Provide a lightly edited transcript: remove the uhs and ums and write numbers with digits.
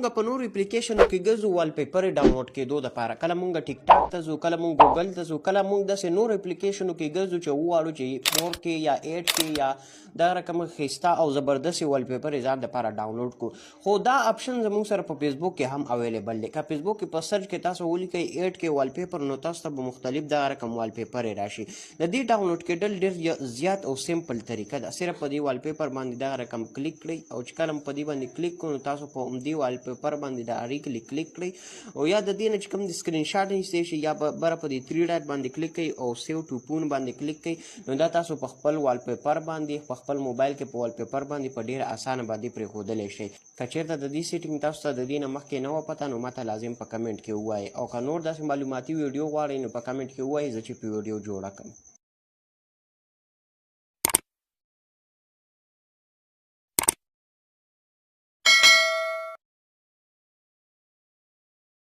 مونږ په نورو اپلیکیشنو کې ګرځو والپیپر ډاونلوډ کېدو دپاره کله مونږ ټیک ټاک ته ځو کله مونږ ګوګل ته ځو کله مونږ داسې نورو اپلیکیشنو کې ګرځو چې وغواړو چې 4K یا 8K یا دا رقم ښایسته او زبردست والپیپر ځان دپاره ډاونلوډ کړو خو دا اپشن زموږ سره په فیسبوک کې هم اویلیبل دی که فیسبوک کې په سرچ کې تاسو ولیکئ 8K والپیپر نو تاسو ته به مختلف دغه رقم والپیپر راشي د دې ډاونلوډ کېدل ډېر زیات او سمپل طریقه ده صرف په دې والپیپر باندې دغه رقم کلیک کړئ او چې کله په دې باندې کلیک کړو نو تاسو په همدې والپیپر باندې د اړیکې کلیک کړئ او یا د دې نه چې کوم د سکرین شاټ نیستی شي یا بره په دې 3 ډاټ باندې کلیک کړئ او سیو ټو فون باندې کلیک کړئ نو دا تاسو په خپل والپیپر باندې په خپل موبایل کې په والپیپر باندې په ډېره اسانه باندې پرېښودلی شئ که چېرته د دې سیټینګ تاسو ته د دې نه مخکې نه وه پته نو ماته لازم په کمنټ کې ووایئ او که نور داسې معلوماتي ویډیو غواړئ نو په کمنټ کې ووایئ زه چې په ویډیو جوړه کړم